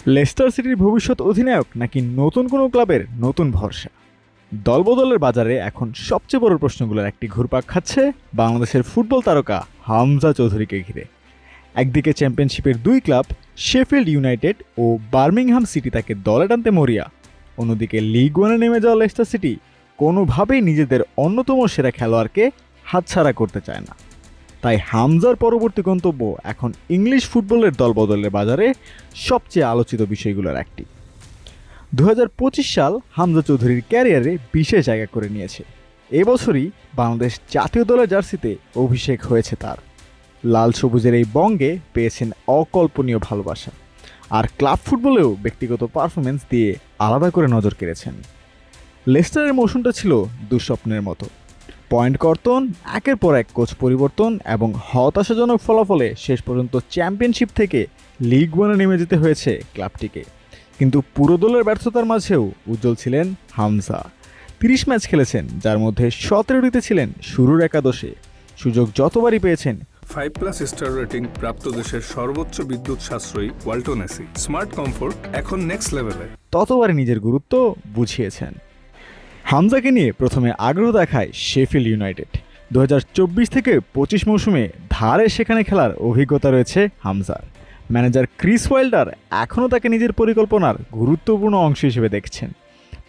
Leicester সিটির ভবিষ্যৎ অধিনায়ক নাকি নতুন কোনো ক্লাবের নতুন ভরসা? দলবদলের বাজারে এখন সবচেয়ে বড় প্রশ্নগুলোর একটি ঘুরপাক খাচ্ছে বাংলাদেশের ফুটবল তারকা হামজা চৌধুরীকে ঘিরে। একদিকে চ্যাম্পিয়নশিপের দুই ক্লাব শেফিল্ড ইউনাইটেড ও বার্মিংহাম সিটি তাকে দলে টানতে মরিয়া, অন্যদিকে লিগ ওয়ানে নেমে যাওয়া লেস্টার সিটি কোনোভাবেই নিজেদের অন্যতম সেরা খেলোয়াড়কে হাতছাড়া করতে চায় না। তাই হামজার পরবর্তী গন্তব্য এখন ইংলিশ ফুটবলের দলবদলের বাজারে সবচেয়ে আলোচিত বিষয়গুলোর একটি। 2025 সাল হামজা চৌধুরীর ক্যারিয়ারে বিশেষ জায়গা করে নিয়েছে। এবছরই বাংলাদেশ জাতীয় দলের জার্সিতে অভিষেক হয়েছে তার। লাল সবুজের এই বঙ্গে পেয়েছেন অকল্পনীয় ভালোবাসা, আর ক্লাব ফুটবলেও ব্যক্তিগত পারফরমেন্স দিয়ে আলাদা করে নজর কেড়েছেন। লেস্টারের মৌসুমটা ছিল দুঃস্বপ্নের মতো। পয়েন্ট কর্তন, একের পর এক কোচ পরিবর্তন এবং হতাশাজনক ফলাফলে শেষ পর্যন্ত চ্যাম্পিয়নশিপ থেকে লিগ ওয়ানে নেমে যেতে হয়েছে ক্লাবটিকে। কিন্তু পুরো দলের ব্যর্থতার মাঝেও উজ্জ্বল ছিলেন হামজা। 30 ম্যাচ খেলেছেন, যার মধ্যে 17টিতে ছিলেন শুরুর একাদশে। সুযোগ যতবারই পেয়েছেন 5+ স্টার রেটিং প্রাপ্ত দেশের সর্বোচ্চ বিদ্যুৎ সাশ্রয়ী ওয়ালটন এসি স্মার্ট কমফোর্ট এখন নেক্সট লেভেলে, ততবারই নিজের গুরুত্ব বুঝিয়েছেন। হামজাকে নিয়ে প্রথমে আগ্রহ দেখায় শেফিল্ড ইউনাইটেড। 2024 থেকে 25 মৌসুমে ধারে সেখানে খেলার অভিজ্ঞতা রয়েছে হামজার। ম্যানেজার ক্রিস ওয়াইল্ডার এখনও তাকে নিজের পরিকল্পনার গুরুত্বপূর্ণ অংশ হিসেবে দেখছেন।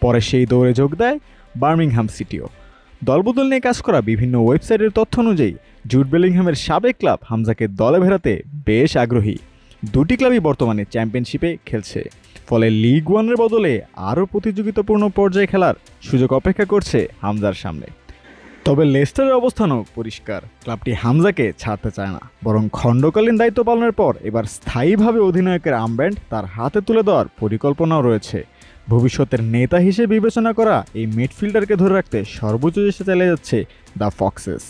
পরে সেই দৌড়ে যোগ দেয় বার্মিংহাম সিটিও। দলবদল নিয়ে কাজ করা বিভিন্ন ওয়েবসাইটের তথ্য অনুযায়ী জুড বেলিংহামের সাবেক ক্লাব হামজাকে দলে ভেড়াতে বেশ আগ্রহী। দুটি ক্লাবই বর্তমানে চ্যাম্পিয়নশিপে খেলছে, ফলে লিগ ওয়ানের বদলে আরও প্রতিযোগিতাপূর্ণ পর্যায়ে খেলার সুযোগ অপেক্ষা করছে হামজার সামনে। তবে লেস্টারের অবস্থানও পরিষ্কার, ক্লাবটি হামজাকে ছাড়তে চায় না, বরং খণ্ডকালীন দায়িত্ব পালনের পর এবার স্থায়ীভাবে অধিনায়কের আর্মব্যান্ড তার হাতে তুলে দেওয়ার পরিকল্পনাও রয়েছে। ভবিষ্যতের নেতা হিসেবে বিবেচনা করা এই মিডফিল্ডারকে ধরে রাখতে সর্বোচ্চ চেষ্টা চালিয়ে যাচ্ছে দ্য ফক্সেস।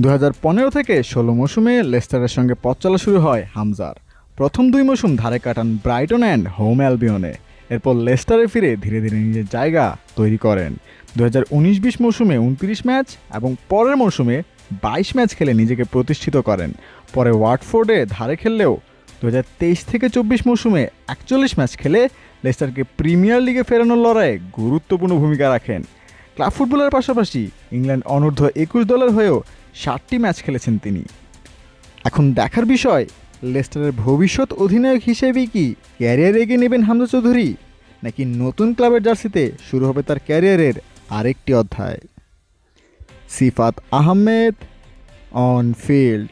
2015 থেকে 16 মৌসুমে লেস্টারের সঙ্গে পথ চলা শুরু হয় হামজার। প্রথম 2 মৌসুম ধারে কাটান ব্রাইটন অ্যান্ড হোম অ্যালবিয়নে। এরপর লেস্টারে ফিরে ধীরে ধীরে নিজের জায়গা তৈরি করেন। 2019-20 মৌসুমে 29 ম্যাচ এবং পরের মৌসুমে 22 ম্যাচ খেলে নিজেকে প্রতিষ্ঠিত করেন। পরে ওয়াটফোর্ডে ধারে খেললেও 2023 থেকে 24 মৌসুমে 41 ম্যাচ খেলে লেস্টারকে প্রিমিয়ার লিগে ফেরানোর লড়াইয়ে গুরুত্বপূর্ণ ভূমিকা রাখেন। ক্লাব ফুটবলের পাশাপাশি ইংল্যান্ড অনূর্ধ্ব 21 দলের হয়েও 60টি ম্যাচ খেলেছেন তিনি। এখন দেখার বিষয়, লেস্টারের ভবিষ্যৎ অধিনায়ক হিসেবেই কি ক্যারিয়ার এগিয়ে নেবেন হামজা চৌধুরী, নাকি নতুন ক্লাবের জার্সিতে শুরু হবে তার ক্যারিয়ারের আরেকটি অধ্যায়? সিফাত আহমেদ, অন ফিল্ড।